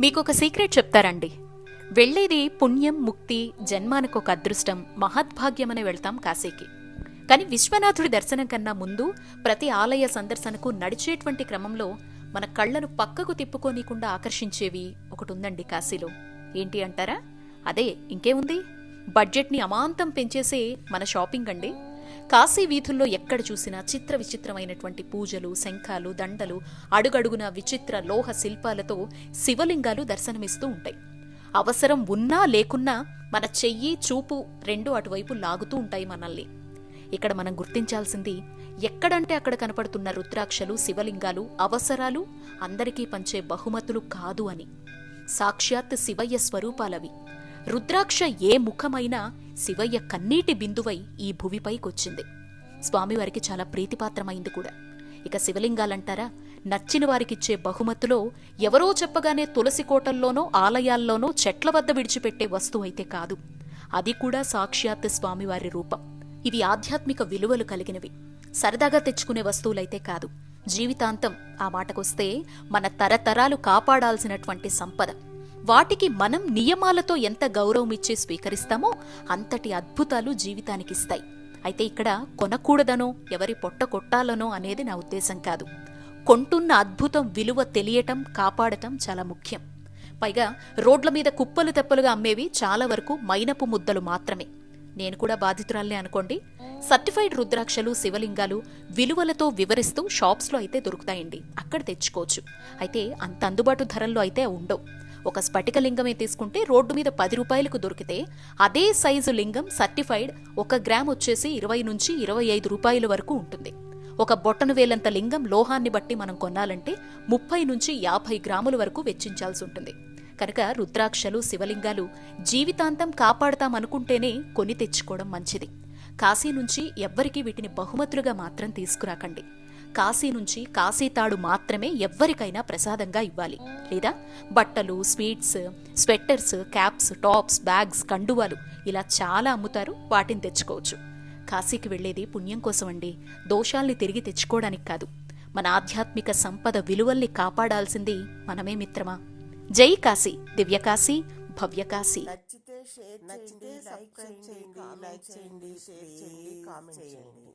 మీకొక సీక్రెట్ చెప్తారండి. వెళ్లేది పుణ్యం, ముక్తి, జన్మానికొక అదృష్టం, మహద్భాగ్యమని వెళ్తాం కాశీకి. కానీ విశ్వనాథుడి దర్శనం కన్నా ముందు ప్రతి ఆలయ సందర్శనకు నడిచేటువంటి క్రమంలో మన కళ్లను పక్కకు తిప్పుకోనీకుండా ఆకర్షించేవి ఒకటుందండి కాశీలో. ఏంటి అంటారా? అదే ఇంకేముంది, బడ్జెట్ని అమాంతం పెంచేసే మన షాపింగ్ అండి. కాశీ వీధుల్లో ఎక్కడ చూసినా చిత్ర విచిత్రమైనటువంటి పూజలు, శంఖాలు, దండలు, అడుగడుగున విచిత్ర లోహ శిల్పాలతో శివలింగాలు దర్శనమిస్తూ ఉంటాయి. అవసరం ఉన్నా లేకున్నా మన చెయ్యి, చూపు రెండు అటువైపు లాగుతూ ఉంటాయి మనల్ని. ఇక్కడ మనం గుర్తించాల్సింది, ఎక్కడంటే అక్కడ కనపడుతున్న రుద్రాక్షలు, శివలింగాలు అవసరాలు, అందరికీ పంచే బహుమతులు కాదు అని. సాక్షాత్ శివయ్య స్వరూపాలవి. రుద్రాక్ష ఏ ముఖమైనా శివయ్య కన్నీటి బిందువై ఈ భువిపైకొచ్చింది. స్వామివారికి చాలా ప్రీతిపాత్రమైంది కూడా. ఇక శివలింగాలంటారా, నచ్చిన వారికిచ్చే బహుమతిలో ఎవరో చెప్పగానే తులసి కోటల్లోనో ఆలయాల్లోనో చెట్ల వద్ద విడిచిపెట్టే వస్తువు అయితే కాదు. అది కూడా సాక్షాత్ స్వామివారి రూపం. ఇవి ఆధ్యాత్మిక విలువలు కలిగినవి. సరదాగా తెచ్చుకునే వస్తువులైతే కాదు. జీవితాంతం, ఆ మాటకొస్తే మన తరతరాలు కాపాడాల్సినటువంటి సంపద. వాటికి మనం నియమాలతో ఎంత గౌరవమిచ్చి స్వీకరిస్తామో అంతటి అద్భుతాలు జీవితానికిస్తాయి. అయితే ఇక్కడ కొనకూడదనో, ఎవరి పొట్ట కొట్టాలనో అనేది నా ఉద్దేశం కాదు. కొంటున్న అద్భుతం విలువ తెలియటం, కాపాడటం చాలా ముఖ్యం. పైగా రోడ్ల మీద కుప్పలు తెప్పలుగా అమ్మేవి చాలా వరకు మైనపు ముద్దలు మాత్రమే. నేను కూడా బాధితురాలనే అనుకోండి. సర్టిఫైడ్ రుద్రాక్షలు, శివలింగాలు విలువలతో వివరిస్తూ షాప్స్లో అయితే దొరుకుతాయండి. అక్కడ తెచ్చుకోవచ్చు. అయితే అంత అందుబాటు ధరల్లో అయితే ఉండవు. ఒక స్ఫటికలింగమే తీసుకుంటే రోడ్డు మీద 10 రూపాయలకు దొరికితే, అదే సైజు లింగం సర్టిఫైడ్ 1 గ్రామ్ వచ్చేసి 20 నుంచి 25 రూపాయల వరకు ఉంటుంది. ఒక బొట్టను వేలంత లింగం లోహాన్ని బట్టి మనం కొనాలంటే 30 నుంచి 50 గ్రాముల వరకు వెచ్చించాల్సి ఉంటుంది. కనుక రుద్రాక్షలు, శివలింగాలు జీవితాంతం కాపాడతామనుకుంటేనే కొని తెచ్చుకోవడం మంచిది. కాశీ నుంచి ఎవ్వరికీ వీటిని బహుమతులుగా మాత్రం తీసుకురాకండి. కాశీ నుంచి కాశీతాడు మాత్రమే ఎవ్వరికైనా ప్రసాదంగా ఇవ్వాలి. లేదా బట్టలు, sweets, sweaters, caps, tops, bags, కండువాలు ఇలా చాలా అమ్ముతారు. వాటిని తెచ్చుకోవచ్చు. కాశీకి వెళ్లేది పుణ్యం కోసమండి, దోషాల్ని తిరిగి తెచ్చుకోవడానికి కాదు. మన ఆధ్యాత్మిక సంపద విలువల్ని కాపాడాల్సింది మనమే మిత్రమా. జై కాశీ, దివ్యకాశీ, భవ్యకాశీ. నచ్చితే షేర్ చేయండి, లైక్ చేయండి, షేర్ చేయండి, కామెంట్ చేయండి.